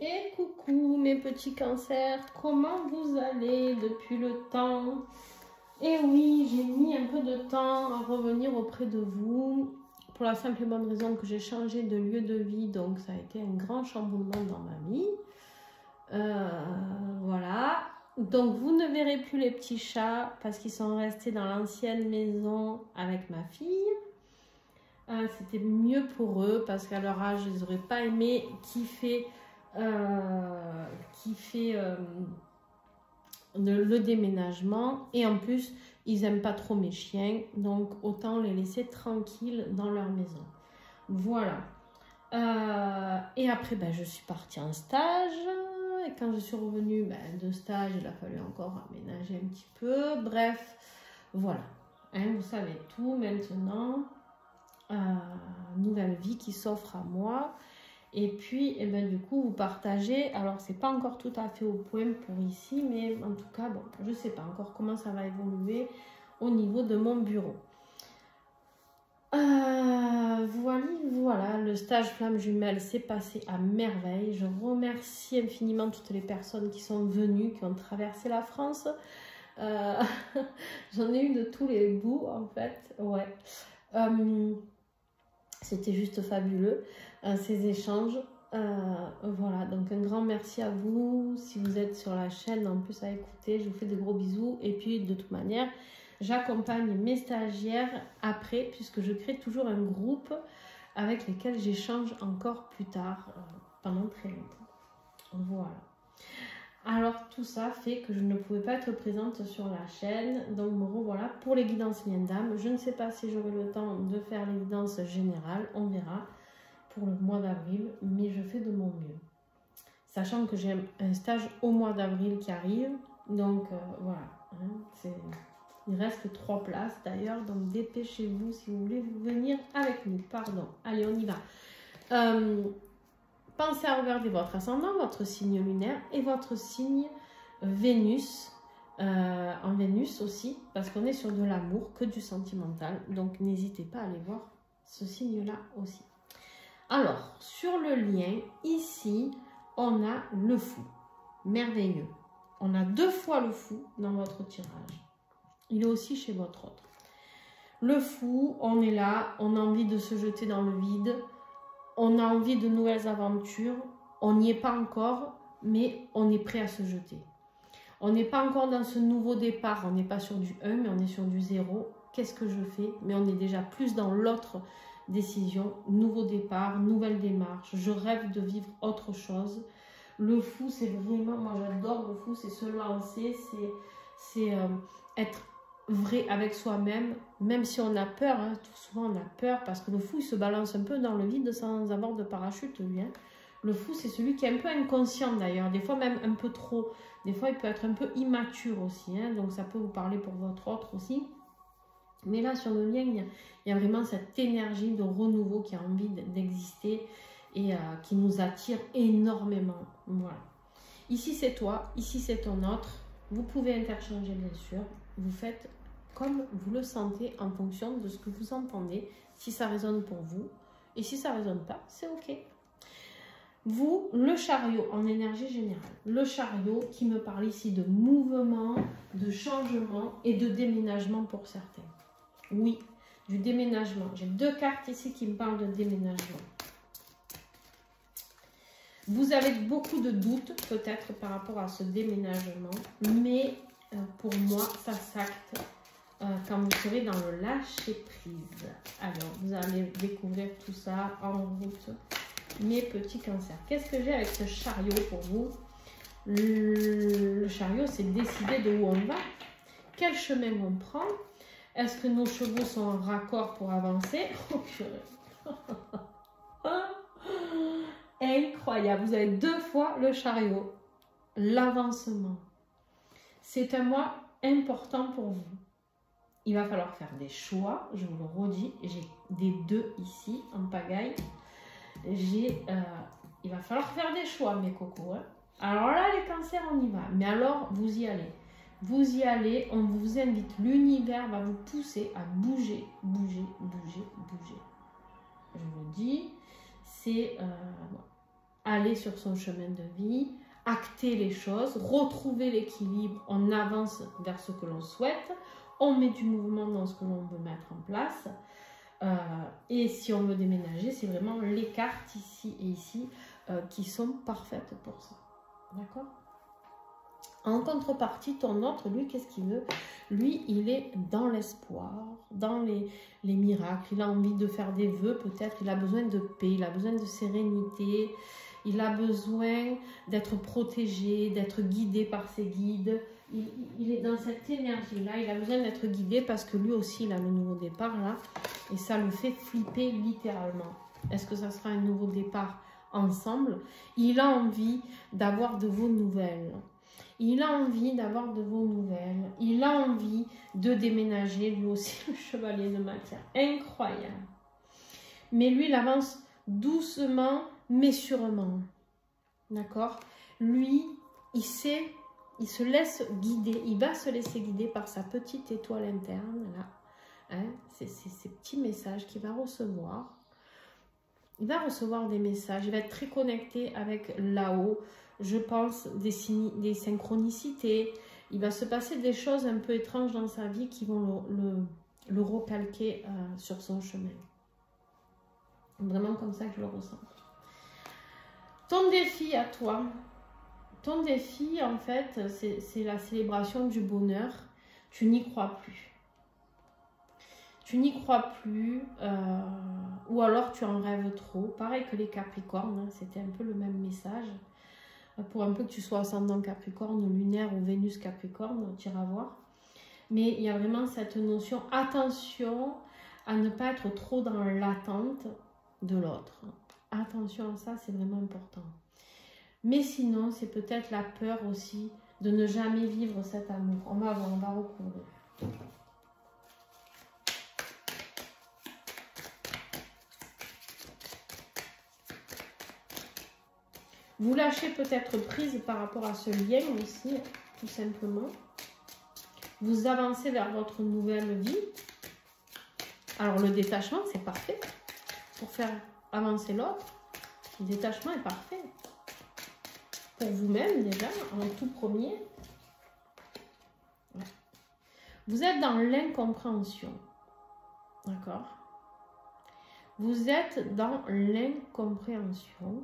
Et coucou mes petits cancers, comment vous allez depuis le temps? Et oui, j'ai mis un peu de temps à revenir auprès de vous pour la simple et bonne raison que j'ai changé de lieu de vie, donc ça a été un grand chamboulement dans ma vie. Voilà, donc vous ne verrez plus les petits chats parce qu'ils sont restés dans l'ancienne maison avec ma fille. C'était mieux pour eux parce qu'à leur âge, ils n'auraient pas aimé kiffer le déménagement, et en plus ils n'aiment pas trop mes chiens, donc autant les laisser tranquilles dans leur maison. Voilà. Et après je suis partie en stage, et quand je suis revenue de stage, il a fallu encore aménager un petit peu, bref, voilà, hein, vous savez tout maintenant. Nouvelle vie qui s'offre à moi. Et puis, du coup, vous partagez. Alors, c'est pas encore tout à fait au point pour ici, mais en tout cas, bon, je sais pas encore comment ça va évoluer au niveau de mon bureau. Voilà, le stage flamme jumelle s'est passé à merveille. Je remercie infiniment toutes les personnes qui sont venues, qui ont traversé la France. J'en ai eu de tous les bouts, en fait. Ouais. C'était juste fabuleux, ces échanges. Voilà, donc un grand merci à vous. Si vous êtes sur la chaîne, en plus à écouter, je vous fais des gros bisous. Et puis, de toute manière, j'accompagne mes stagiaires après, puisque je crée toujours un groupe avec lesquels j'échange encore plus tard, pendant très longtemps. Voilà. Alors tout ça fait que je ne pouvais pas être présente sur la chaîne, donc me revoilà pour les guidances liens d'âme. Je ne sais pas si j'aurai le temps de faire les guidances générales, on verra pour le mois d'avril, mais je fais de mon mieux. Sachant que j'ai un stage au mois d'avril qui arrive, donc voilà, hein, il reste 3 places d'ailleurs, donc dépêchez-vous si vous voulez venir avec nous. Pardon, allez on y va. Pensez à regarder votre ascendant, votre signe lunaire et votre signe Vénus, en Vénus aussi, parce qu'on est sur de l'amour, que du sentimental. Donc n'hésitez pas à aller voir ce signe-là aussi. Alors, sur le lien, ici, on a le fou. Merveilleux. On a 2 fois le fou dans votre tirage. Il est aussi chez votre autre. Le fou, on est là, on a envie de se jeter dans le vide. On a envie de nouvelles aventures, on n'y est pas encore, mais on est prêt à se jeter. On n'est pas encore dans ce nouveau départ, on n'est pas sur du 1, mais on est sur du 0. Qu'est-ce que je fais? Mais on est déjà plus dans l'autre décision, nouveau départ, nouvelle démarche, je rêve de vivre autre chose. Le fou, c'est vraiment, moi j'adore le fou, c'est se lancer, c'est être vrai avec soi-même, même si on a peur, hein, tout souvent on a peur, parce que le fou il se balance un peu dans le vide sans avoir de parachute, lui, hein. Le fou c'est celui qui est un peu inconscient d'ailleurs, des fois même un peu trop, des fois il peut être un peu immature aussi, hein, donc ça peut vous parler pour votre autre aussi. Mais là sur le lien, il y a vraiment cette énergie de renouveau qui a envie d'exister et qui nous attire énormément. Voilà. Ici c'est toi, ici c'est ton autre, vous pouvez interchanger bien sûr, vous faites comme vous le sentez en fonction de ce que vous entendez, si ça résonne pour vous, et si ça ne résonne pas, c'est ok. Vous, le chariot en énergie générale, le chariot qui me parle ici de mouvement, de changement et de déménagement pour certains. Oui, du déménagement. J'ai 2 cartes ici qui me parlent de déménagement. Vous avez beaucoup de doutes peut-être par rapport à ce déménagement, mais pour moi, ça s'acte quand vous serez dans le lâcher prise. Alors, vous allez découvrir tout ça en route, mes petits cancers. Qu'est-ce que j'ai avec ce chariot pour vous? Le chariot, c'est décider de où on va, quel chemin on prend. Est-ce que nos chevaux sont en raccord pour avancer? Oh purée. Incroyable, vous avez 2 fois le chariot, l'avancement. C'est un mois important pour vous. Il va falloir faire des choix, je vous le redis, j'ai des 2 ici en pagaille. Il va falloir faire des choix mes cocos, hein. Alors là les cancers on y va, mais alors vous y allez. Vous y allez, on vous invite, l'univers va vous pousser à bouger, bouger, bouger, bouger. Je vous dis, c'est... aller sur son chemin de vie, acter les choses, retrouver l'équilibre, on avance vers ce que l'on souhaite, on met du mouvement dans ce que l'on veut mettre en place. Et si on veut déménager, c'est vraiment les cartes ici et ici qui sont parfaites pour ça. D'accord? En contrepartie, ton autre, lui, qu'est-ce qu'il veut? Lui, il est dans l'espoir, dans les miracles. Il a envie de faire des vœux, peut-être. Il a besoin de paix, il a besoin de sérénité. Il a besoin d'être protégé, d'être guidé par ses guides. Il est dans cette énergie-là. Il a besoin d'être guidé parce que lui aussi, il a le nouveau départ là. Et ça le fait flipper littéralement. Est-ce que ça sera un nouveau départ ensemble? Il a envie d'avoir de vos nouvelles. Il a envie d'avoir de vos nouvelles. Il a envie de déménager, lui aussi, le chevalier de matière. Incroyable. Mais lui, il avance doucement, mais sûrement. D'accord? Lui, il se laisse guider. Il va se laisser guider par sa petite étoile interne, là. Hein? C'est ces petits messages qu'il va recevoir. Il va recevoir des messages. Il va être très connecté avec là-haut. Je pense des synchronicités. Il va se passer des choses un peu étranges dans sa vie qui vont le recalquer sur son chemin. Vraiment comme ça que je le ressens. Ton défi à toi. Ton défi, en fait, c'est la célébration du bonheur. Tu n'y crois plus. Tu n'y crois plus. Ou alors tu en rêves trop. Pareil que les Capricornes. Hein, c'était un peu le même message. Pour un peu que tu sois ascendant Capricorne, lunaire ou Vénus Capricorne, tu iras voir. Mais il y a vraiment cette notion, attention à ne pas être trop dans l'attente de l'autre. Attention à ça, c'est vraiment important. Mais sinon, c'est peut-être la peur aussi de ne jamais vivre cet amour. On va voir, on va recouvrir. Vous lâchez peut-être prise par rapport à ce lien aussi, tout simplement. Vous avancez vers votre nouvelle vie. Alors le détachement, c'est parfait pour faire avancer l'autre. Le détachement est parfait. Pour vous-même déjà, en tout premier. Ouais. Vous êtes dans l'incompréhension. D'accord? Vous êtes dans l'incompréhension,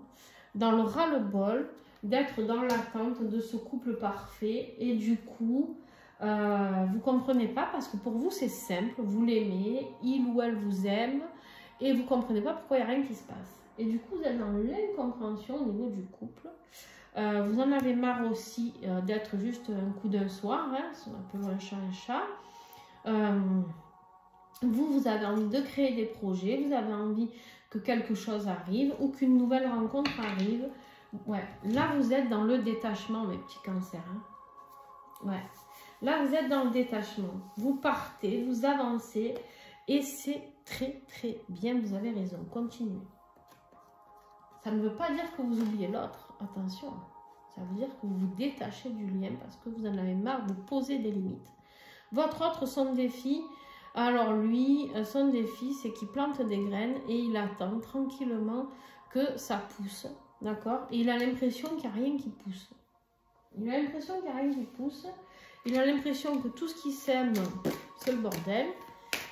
dans le ras-le-bol, d'être dans l'attente de ce couple parfait. Et du coup, vous ne comprenez pas parce que pour vous, c'est simple. Vous l'aimez, il ou elle vous aime. Et vous ne comprenez pas pourquoi il n'y a rien qui se passe. Et du coup, vous êtes dans l'incompréhension au niveau du couple. Vous en avez marre aussi d'être juste un coup d'un soir. Hein, appelons un chat un chat. Vous avez envie de créer des projets. Vous avez envie que quelque chose arrive ou qu'une nouvelle rencontre arrive. Ouais, là, vous êtes dans le détachement, mes petits cancers. Hein. Ouais. Là, vous êtes dans le détachement. Vous partez, vous avancez. Et c'est très, très bien. Vous avez raison. Continuez. Ça ne veut pas dire que vous oubliez l'autre. Attention. Ça veut dire que vous vous détachez du lien parce que vous en avez marre de poser des limites. Votre autre, son défi. Alors lui, son défi, c'est qu'il plante des graines et il attend tranquillement que ça pousse. D'accord? Et il a l'impression qu'il n'y a rien qui pousse. Il a l'impression qu'il n'y a rien qui pousse. Il a l'impression que tout ce qui sème, c'est le bordel.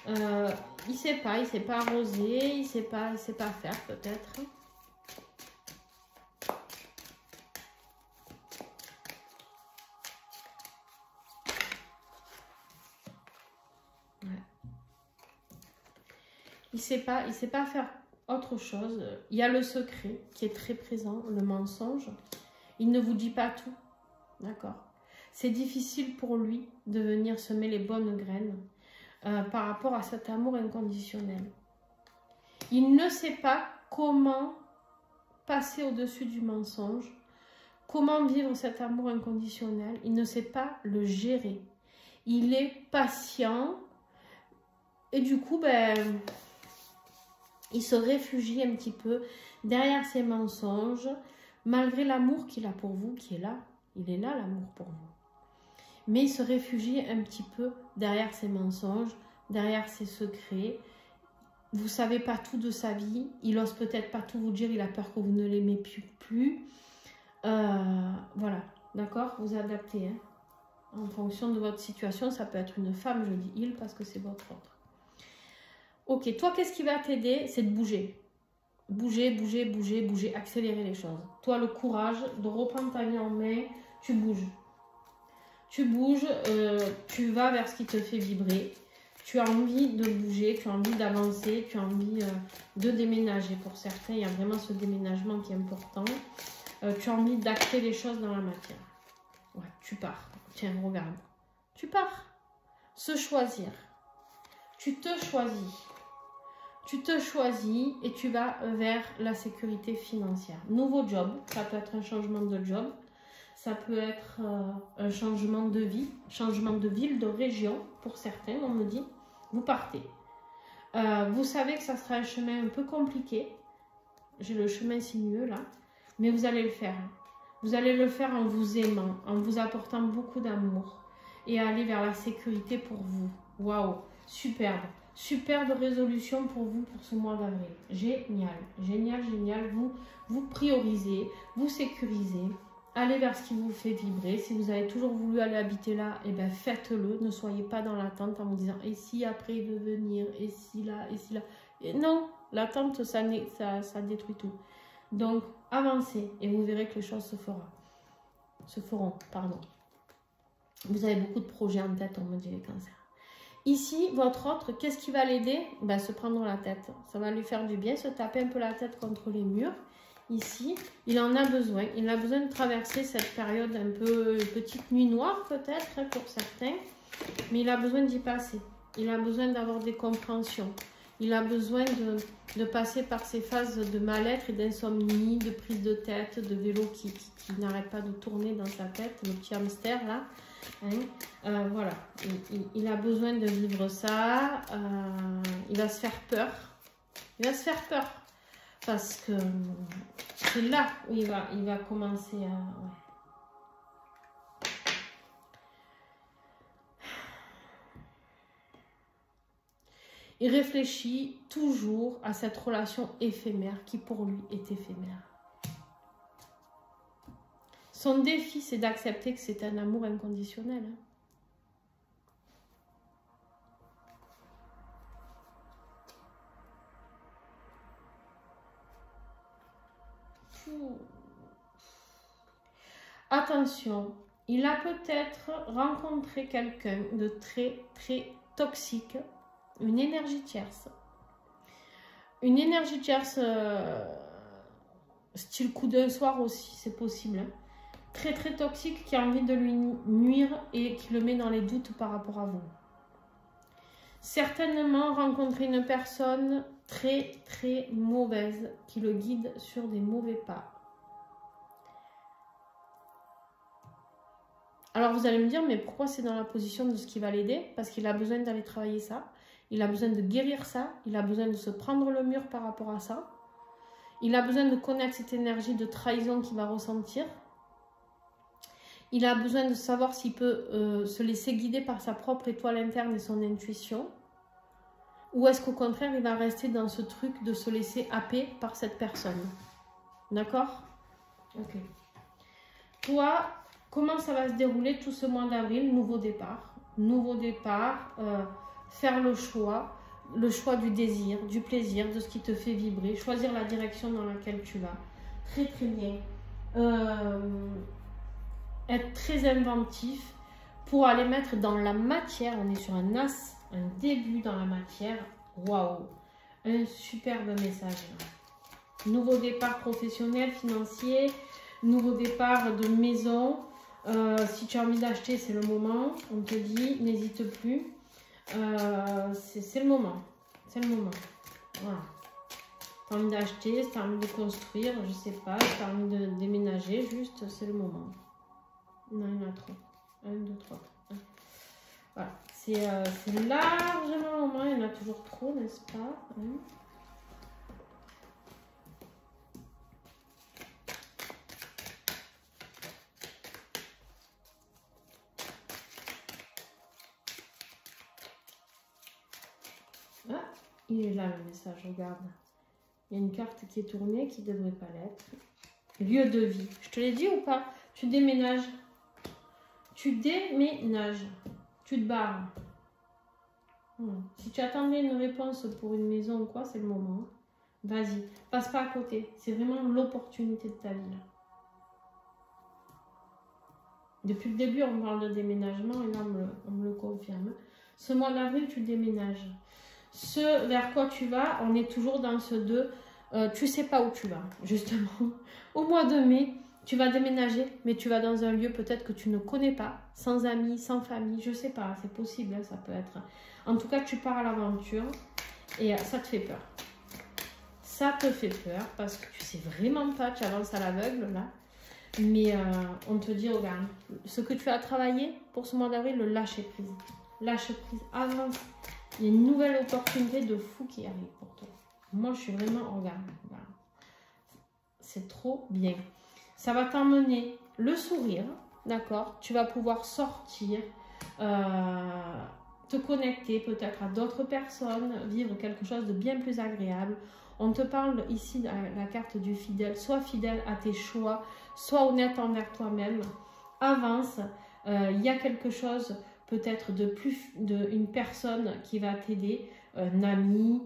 Il ne sait pas arroser, il ne sait pas faire peut-être. Ouais. Il ne sait pas faire autre chose. Il y a le secret qui est très présent, le mensonge. Il ne vous dit pas tout. D'accord? C'est difficile pour lui de venir semer les bonnes graines par rapport à cet amour inconditionnel. Il ne sait pas comment passer au-dessus du mensonge, comment vivre cet amour inconditionnel. Il ne sait pas le gérer. Il est patient et du coup, ben, il se réfugie un petit peu derrière ses mensonges, malgré l'amour qu'il a pour vous, qui est là. Il est là, l'amour pour vous. Mais il se réfugie un petit peu derrière ses mensonges, derrière ses secrets. vous ne savez pas tout de sa vie. Il n'ose peut-être pas tout vous dire. Il a peur que vous ne l'aimez plus. Voilà, d'accord? Vous adaptez, hein, en fonction de votre situation. Ça peut être une femme, je dis il, parce que c'est votre autre. Ok, toi, qu'est-ce qui va t'aider? C'est de bouger. Bouger, accélérer les choses. Toi, le courage de reprendre ta vie en main, tu bouges. Tu bouges, tu vas vers ce qui te fait vibrer. Tu as envie de bouger, tu as envie d'avancer, tu as envie de déménager. Pour certains, il y a vraiment ce déménagement qui est important. Tu as envie d'acter les choses dans la matière. Ouais, tu pars. Tiens, regarde. Tu pars. Se choisir. Tu te choisis. Tu te choisis et tu vas vers la sécurité financière. Nouveau job, ça peut être un changement de job, ça peut être un changement de vie, changement de ville, de région, pour certains, on me dit. Vous partez. Vous savez que ça sera un chemin un peu compliqué. J'ai le chemin sinueux là, mais vous allez le faire. Vous allez le faire en vous aimant, en vous apportant beaucoup d'amour et aller vers la sécurité pour vous. Waouh, superbe. Superbe résolution pour vous pour ce mois d'avril. Génial, génial, génial. Vous priorisez, vous sécurisez. Allez vers ce qui vous fait vibrer. Si vous avez toujours voulu aller habiter là, eh ben faites-le. Ne soyez pas dans l'attente en vous disant « Et si après il veut venir ? Et si là ? Et si là ?» Et non, l'attente, ça détruit tout. Donc, avancez et vous verrez que les choses se feront. Pardon. Vous avez beaucoup de projets en tête, on me dit les cancers. Ici, votre autre, qu'est-ce qui va l'aider? Ben, se prendre la tête. Ça va lui faire du bien, se taper un peu la tête contre les murs. Ici, il en a besoin. Il a besoin de traverser cette période un peu petite nuit noire peut-être pour certains. Mais il a besoin d'y passer. Il a besoin d'avoir des compréhensions. Il a besoin de passer par ces phases de mal-être et d'insomnie, de prise de tête, de vélo qui n'arrête pas de tourner dans sa tête, le petit hamster là. Hein, voilà, il a besoin de vivre ça. Il va se faire peur. Il va se faire peur. Parce que c'est là où il va commencer à... Ouais. Il réfléchit toujours à cette relation éphémère qui pour lui est éphémère. Son défi, c'est d'accepter que c'est un amour inconditionnel. Attention, il a peut-être rencontré quelqu'un de très, très toxique, une énergie tierce. Une énergie tierce, style coup d'un soir aussi, c'est possible. Hein. Très très toxique qui a envie de lui nuire et qui le met dans les doutes par rapport à vous. Certainement rencontrer une personne très très mauvaise qui le guide sur des mauvais pas. Alors vous allez me dire, mais pourquoi c'est dans la position de ce qui va l'aider? Parce qu'il a besoin d'aller travailler ça, il a besoin de guérir ça, il a besoin de se prendre le mur par rapport à ça. Il a besoin de connaître cette énergie de trahison qu'il va ressentir. Il a besoin de savoir s'il peut se laisser guider par sa propre étoile interne et son intuition. Ou est-ce qu'au contraire, il va rester dans ce truc de se laisser happer par cette personne. D'accord? Ok. Toi, comment ça va se dérouler tout ce mois d'avril? Nouveau départ. Nouveau départ, faire le choix du désir, du plaisir, de ce qui te fait vibrer, choisir la direction dans laquelle tu vas. Très très bien. Être très inventif pour aller mettre dans la matière, on est sur un as, un début dans la matière, waouh, un superbe message. Nouveau départ professionnel, financier, nouveau départ de maison, si tu as envie d'acheter, c'est le moment, on te dit, n'hésite plus, c'est le moment, voilà. Tu as envie d'acheter, tu as envie de construire, je sais pas, tu as envie de déménager, juste, c'est le moment. Non, il y en a trop. 1, 2, 3. Voilà. C'est largement au moins, il y en a toujours trop, n'est-ce pas? Il est là le message, regarde. Il y a une carte qui est tournée, qui ne devrait pas l'être. Lieu de vie. Je te l'ai dit ou pas? Tu déménages. Tu déménages. Tu te barres. Si tu attendais une réponse pour une maison ou quoi, c'est le moment. Vas-y, passe pas à côté. C'est vraiment l'opportunité de ta vie. Là. Depuis le début, on parle de déménagement et là, on me le confirme. Ce mois d'avril, tu déménages. Ce vers quoi tu vas, on est toujours dans ce 2. Tu sais pas où tu vas, justement. Au mois de mai, tu vas déménager, mais tu vas dans un lieu peut-être que tu ne connais pas, sans amis, sans famille, je sais pas, c'est possible, hein, ça peut être. En tout cas, tu pars à l'aventure et ça te fait peur. Ça te fait peur parce que tu sais vraiment pas, tu avances à l'aveugle là. Mais on te dit, regarde, ce que tu as travaillé pour ce mois d'avril, le lâcher prise. Lâche prise, avance. Il y a une nouvelle opportunité de fou qui arrive pour toi. Moi, je suis vraiment, regarde. C'est trop bien. Ça va t'emmener le sourire, d'accord? Tu vas pouvoir sortir, te connecter peut-être à d'autres personnes, vivre quelque chose de bien plus agréable. On te parle ici de la carte du fidèle. Sois fidèle à tes choix, sois honnête envers toi-même, avance. Il y a quelque chose peut-être une personne qui va t'aider, un ami,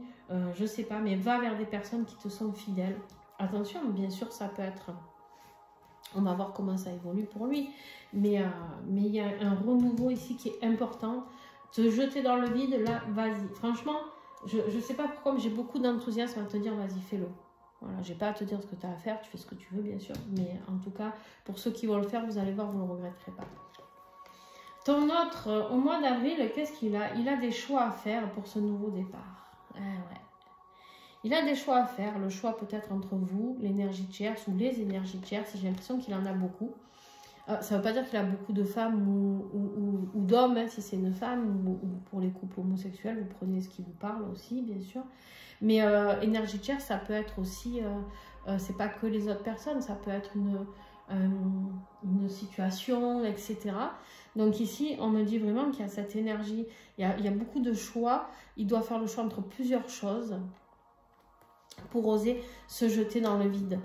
je sais pas, mais va vers des personnes qui te sont fidèles. Attention, bien sûr, ça peut être... On va voir comment ça évolue pour lui. Mais il y a un renouveau ici qui est important. Te jeter dans le vide, là, vas-y. Franchement, je ne sais pas pourquoi, mais j'ai beaucoup d'enthousiasme à te dire, vas-y, fais-le. Voilà, j'ai pas à te dire ce que tu as à faire, tu fais ce que tu veux, bien sûr. Mais en tout cas, pour ceux qui vont le faire, vous allez voir, vous ne le regretterez pas. Ton autre, au mois d'avril, qu'est-ce qu'il a? Il a des choix à faire pour ce nouveau départ. Ouais. Il a des choix à faire. Le choix peut-être entre vous, l'énergie tierce ou les énergies tierces. J'ai l'impression qu'il en a beaucoup. Ça ne veut pas dire qu'il a beaucoup de femmes ou d'hommes, hein, si c'est une femme, ou pour les couples homosexuels, vous prenez ce qui vous parle aussi, bien sûr. Mais énergie tierce, ça peut être aussi, c'est pas que les autres personnes, ça peut être une situation, etc. Donc ici, on me dit vraiment qu'il y a cette énergie, il y a beaucoup de choix, il doit faire le choix entre plusieurs choses pour oser se jeter dans le vide.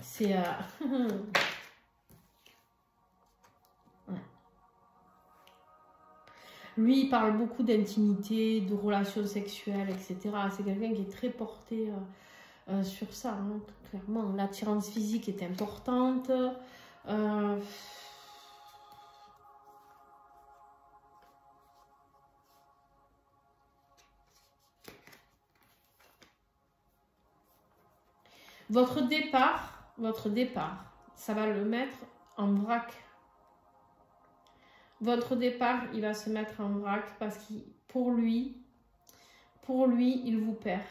C'est... ouais. Lui, il parle beaucoup d'intimité, de relations sexuelles, etc. C'est quelqu'un qui est très porté sur ça, hein, clairement. L'attirance physique est importante. Votre départ, ça va le mettre en vrac. Votre départ, il va se mettre en vrac parce que pour lui, il vous perd.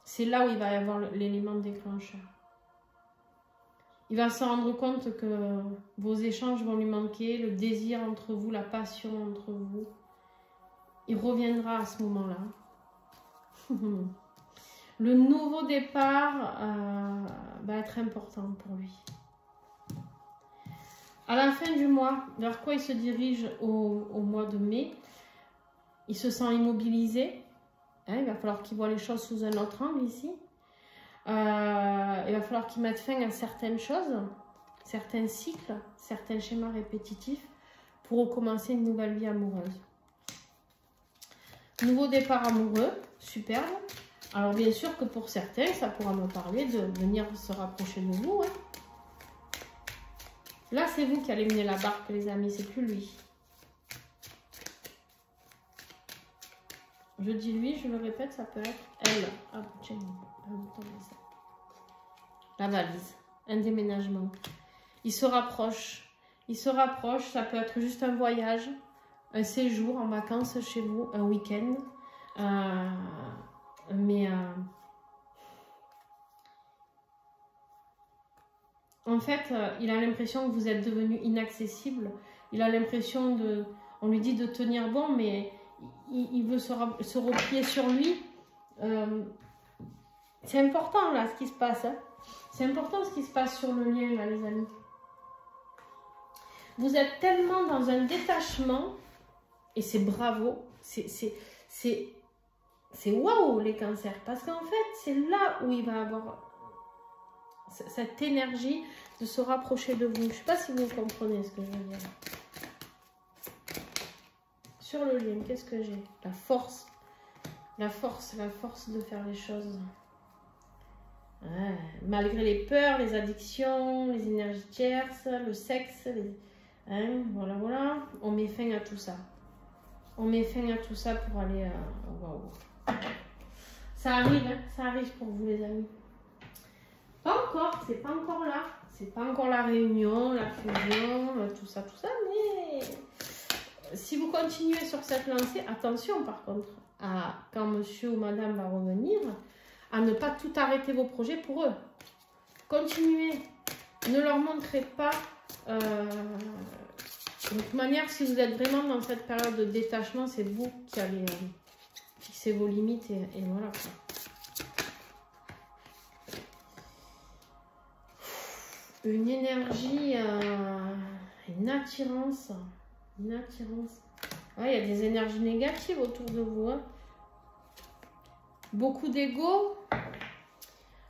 C'est là où il va y avoir l'élément déclencheur. Il va se rendre compte que vos échanges vont lui manquer, le désir entre vous, la passion entre vous. Il reviendra à ce moment-là. Le nouveau départ va être important pour lui. À la fin du mois, vers quoi il se dirige au mois de mai? Il se sent immobilisé. Hein, il va falloir qu'il voit les choses sous un autre angle ici. Il va falloir qu'il mette fin à certaines choses, certains cycles, certains schémas répétitifs pour recommencer une nouvelle vie amoureuse. Nouveau départ amoureux, superbe. Alors bien sûr que pour certains, ça pourra me parler de venir se rapprocher de vous. Hein. Là, c'est vous qui allez mener la barque, les amis, c'est plus lui. Je dis lui, je le répète, ça peut être elle. Ah, tiens, la valise, un déménagement. Il se rapproche, ça peut être juste un voyage, un séjour en vacances chez vous, un week-end. En fait, il a l'impression que vous êtes devenu inaccessible. Il a l'impression de... On lui dit de tenir bon, mais il veut se replier sur lui. C'est important, là, ce qui se passe. Hein. C'est important ce qui se passe sur le lien, là, les amis. Vous êtes tellement dans un détachement, et c'est bravo, c'est waouh les cancers, parce qu'en fait, c'est là où il va avoir cette énergie de se rapprocher de vous. Je ne sais pas si vous comprenez ce que je veux dire. Sur le lien, qu'est-ce que j'ai? La force. La force de faire les choses. Ouais. Malgré les peurs, les addictions, les énergies tierces, le sexe, voilà, voilà. On met fin à tout ça. On met fin à tout ça pour aller... Wow. Ça arrive, hein, ça arrive pour vous les amis. Pas encore, c'est pas encore là. C'est pas encore la réunion, la fusion, tout ça, mais... Si vous continuez sur cette lancée, attention par contre, à quand monsieur ou madame va revenir, à ne pas tout arrêter vos projets pour eux. Continuez. Ne leur montrez pas... de toute manière, si vous êtes vraiment dans cette période de détachement, c'est vous qui allez fixer vos limites et voilà quoi. Une énergie, une attirance. Une attirance. Ouais, il y a des énergies négatives autour de vous. Hein. Beaucoup d'ego.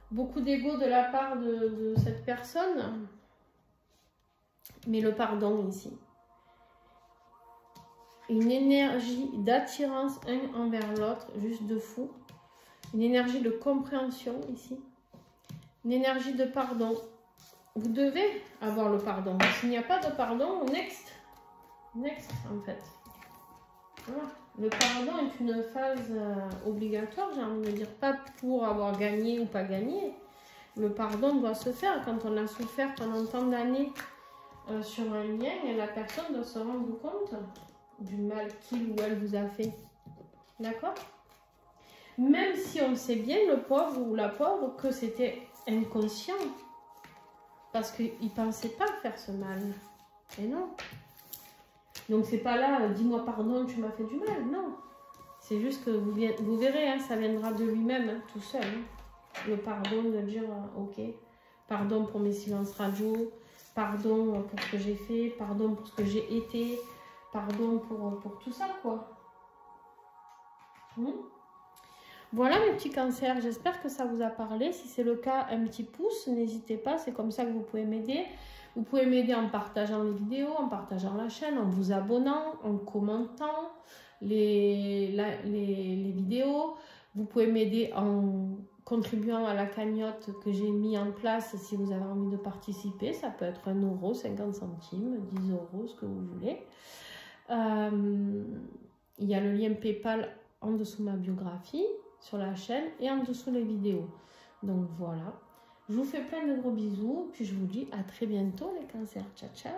Beaucoup d'ego de la part de cette personne. Mais le pardon ici. Une énergie d'attirance un envers l'autre, juste de fou. Une énergie de compréhension ici. Une énergie de pardon. Vous devez avoir le pardon. S'il n'y a pas de pardon, next. Next, en fait. Voilà. Le pardon est une phase obligatoire, j'ai envie de dire. Pas pour avoir gagné ou pas gagné. Le pardon doit se faire quand on a souffert pendant tant d'années sur un lien et la personne doit se rendre compte du mal qu'il ou elle vous a fait. D'accord? Même si on sait bien, le pauvre ou la pauvre, que c'était inconscient. Parce qu'il ne pensait pas faire ce mal. Et non. Donc c'est pas là, dis-moi pardon, tu m'as fait du mal. Non. C'est juste que vous verrez, hein, ça viendra de lui-même, hein, tout seul. Hein. Le pardon, de dire, ok, pardon pour mes silences radio, pardon pour ce que j'ai fait, pardon pour ce que j'ai été, pardon pour tout ça, quoi. Voilà mes petits cancers, j'espère que ça vous a parlé. Si c'est le cas, un petit pouce, n'hésitez pas, c'est comme ça que vous pouvez m'aider. Vous pouvez m'aider en partageant les vidéos, en partageant la chaîne, en vous abonnant, en commentant les vidéos. Vous pouvez m'aider en contribuant à la cagnotte que j'ai mis en place si vous avez envie de participer. Ça peut être 1 €, 50 centimes, 10 €, ce que vous voulez. Il y a le lien PayPal en dessous de ma biographie sur la chaîne et en dessous les vidéos. Donc voilà. Je vous fais plein de gros bisous. Puis je vous dis à très bientôt les cancers. Ciao, ciao.